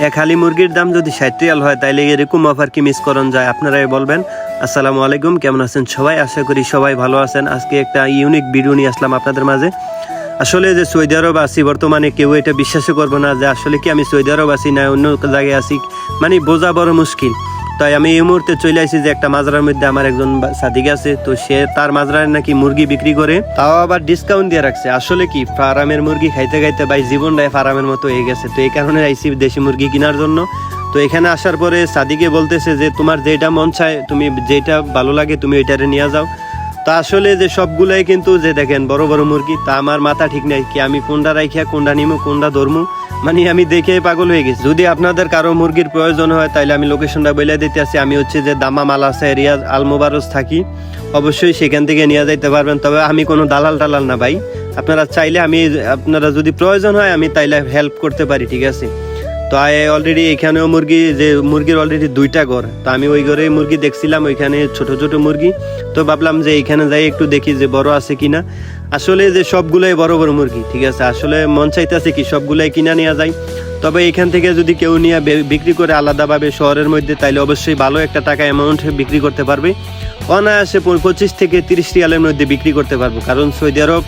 এক হালি মুরগির দাম যদি 60 রিয়াল হয় তাইলে এরকম অফার কি মিস করন যায়? আপনারাই বলবেন। আসসালামু আলাইকুম, কেমন আছেন সবাই? আশা করি সবাই ভালো আছেন। আজকে একটা ইউনিক ভিডিও নিয়ে আসলাম আপনাদের মাঝে। আসলে যে সৌদি আরব আছি বর্তমানে, কেউ এটা বিশ্বাসও করবো না যে আসলে কি আমি সৌদি আরব আছি না অন্য জায়গায় আছি, মানে বোঝা বড় মুশকিল। তাই আমি এই মুহূর্তে চলে আসি যে একটা মাজরার মধ্যে আমার একজন সাদিক আছে, তো সে তার মাজরায় নাকি মুরগি বিক্রি করে, তাও আবার ডিসকাউন্ট দিয়ে রাখছে। আসলে কি ফার্মের মুরগি খাইতে খাইতে ভাই জীবনটাই ফার্মের মতো হয়ে গেছে। তো এই কারণে আইসি দেশি মুরগি কেনার জন্য। তো এখানে আসার পরে সাদিকে বলতেছে যে তোমার যেটা মন চায়, তুমি যেটা ভালো লাগে তুমি ওইটারে নিয়ে যাও। তা আসলে যে সবগুলাই কিন্তু যে দেখেন বড় বড় মুরগি, তা আমার মাথা ঠিক নাই কি আমি কোনটা রাখিয়া কোনটা নিমু কোনটা ধরমু, মানে আমি দেখে পাগল হয়ে গেছি। যদি আপনাদের কারো মুরগির প্রয়োজন হয় তাহলে আমি লোকেশনটা বলে দিতে আসি। আমি হচ্ছে যে দামাম আলাসা এরিয়া আল মোবারস থাকি, অবশ্যই সেখান থেকে নিয়ে যাইতে পারবেন। তবে আমি কোনো দালাল টালাল না ভাই, আপনারা চাইলে আপনারা যদি প্রয়োজন হয় আমি তাইলে হেল্প করতে পারি, ঠিক আছে? তো অলরেডি এখানেও মুরগির অলরেডি 2টা ঘর। তো আমি ওই ঘরে মুরগি দেখছিলাম, ওইখানে ছোট ছোট মুরগি। তো ভাবলাম যে এইখানে যাই একটু দেখি যে বড় আছে কিনা। আসলে যে সবগুলাই বড় বড় মুরগি, ঠিক আছে? আসলে মন চাইতেছে কি সবগুলাই কিনা নেওয়া যায়। তবে এখান থেকে যদি কেউ নিয়ে বিক্রি করে আলাদাভাবে শহরের মধ্যে, তাইলে অবশ্যই ভালো একটা টাকা অ্যামাউন্ট বিক্রি করতে পারবে। অনায়াসে 25 থেকে 30 রিয়ালের মধ্যে বিক্রি করতে পারবো। কারণ সৌদি আরব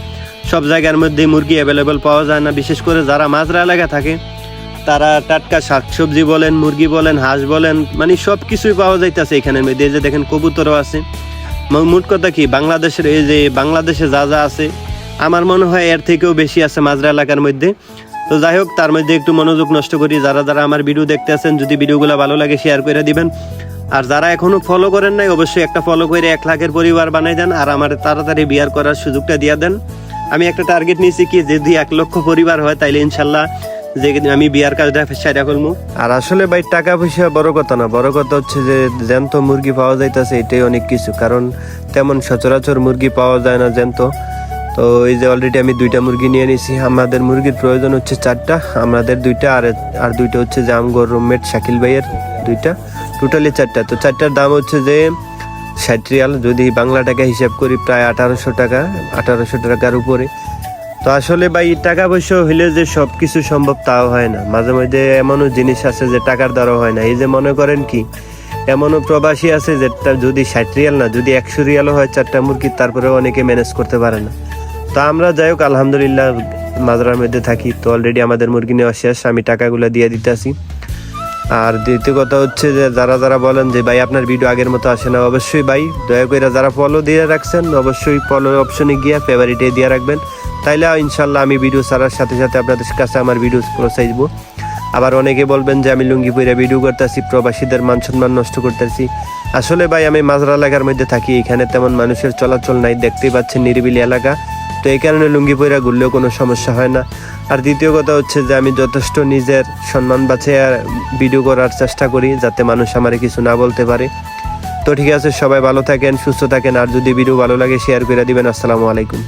সব জায়গার মধ্যে মুরগি অ্যাভেলেবেল পাওয়া যায় না, বিশেষ করে যারা মাজরা এলাকা থাকে তারা টাটকা শাকসবজি বলেন, মুরগি বলেন, হাঁস বলেন, মানে সব কিছুই পাওয়া যাইতেছে এখানের মধ্যে। এই যে দেখেন কবুতরও আছে। মোট কথা কি বাংলাদেশের এই যে বাংলাদেশে যা যা আছে আমার মনে হয় এর থেকেও বেশি আছে মাজরা এলাকার মধ্যে। তো যাই হোক, তার মধ্যে একটু মনোযোগ নষ্ট করি। যারা যারা আমার ভিডিও দেখতে আছেন, যদি ভিডিওগুলো ভালো লাগে শেয়ার করে দিবেন। আর যারা এখনো ফলো করেন নাই, অবশ্যই একটা ফলো করে 1 লাখের পরিবার বানাই দেন। আর আমার তাড়াতাড়ি বিয়ার করার সুযোগটা দিয়ে দেন। আমি একটা টার্গেট নিয়েছি কি যদি 1 লক্ষ পরিবার হয় তাইলে ইনশাল্লাহ যে আমি বিয়ার কাজটা সেরা করবো। আর আসলে ভাই টাকা পয়সা বড় কথা না, বড় কথা হচ্ছে যে জ্যান্ত মুরগি পাওয়া যাইতেছে, এটাই অনেক কিছু। কারণ তেমন সচরাচর মুরগি পাওয়া যায় না জ্যান্ত। তো এই যে অলরেডি আমি 2টা মুরগি নিয়ে নিয়েছি। আমাদের মুরগির প্রয়োজন হচ্ছে 4টা, আমাদের 2টা, আর 2টা হচ্ছে যে আমগর রুমমেট শাকিল ভাইয়ের 2টা, টোটালি 4টা। তো 4টার দাম হচ্ছে যে 60 রিয়াল, যদি বাংলা টাকা হিসাব করি প্রায় 1800 টাকা, 1800 টাকার উপরে। তো আসলে ভাই টাকা পয়সা হইলে যে সব কিছু সম্ভব তাও হয় না। মাঝে মধ্যে এমনও জিনিস আছে যে টাকার দ্বারা হয় না। এই যে মনে করেন কি এমনও প্রবাসী আছে যেটা যদি 60 রিয়াল না, যদি 100 রিয়ালও হয় 4টা মুরগি, তারপরেও অনেকে ম্যানেজ করতে পারে না। তো আমরা যাই হোক আলহামদুলিল্লাহ মাজরার মধ্যে থাকি। তো অলরেডি আমাদের মুরগি নেওয়া শেষ, আমি টাকাগুলো দিয়ে দিতে আসি। আর দ্বিতীয় কথা হচ্ছে যে যারা যারা বলেন যে ভাই আপনার ভিডিও আগের মতো আসে না, অবশ্যই ভাই দয়া করে যারা ফলো দিয়ে রাখছেন অবশ্যই ফলো অপশনে গিয়ে ফেভারিটে দিয়ে রাখবেন। তাইলে ইনশাল্লাহ আমি ভিডিও ছাড়ার সাথে সাথে আপনাদের কাছে আমার ভিডিও পৌঁছাইব। আবার অনেকে বলবেন যে আমি লুঙ্গি পরে ভিডিও করতেছি, প্রবাসীদের মান সম্মান নষ্ট করতেছি। আসলে ভাই আমি মাজরা এলাকার মধ্যে থাকি, এখানে তেমন মানুষের চলাচল নাই, দেখতেই পাচ্ছেন নিরিবিলি এলাকা। তো এই কারণে লুঙ্গি পরে ঘুরলেও কোনো সমস্যা হয় না। আর দ্বিতীয় কথা হচ্ছে যে আমি যথেষ্ট নিজের সম্মান বাঁচিয়ে ভিডিও করার চেষ্টা করি, যাতে মানুষ আমার কিছু না বলতে পারে। তো ঠিক আছে, সবাই ভালো থাকেন, সুস্থ থাকেন। আর যদি ভিডিও ভালো লাগে শেয়ার করে দিবেন। আসসালামু আলাইকুম।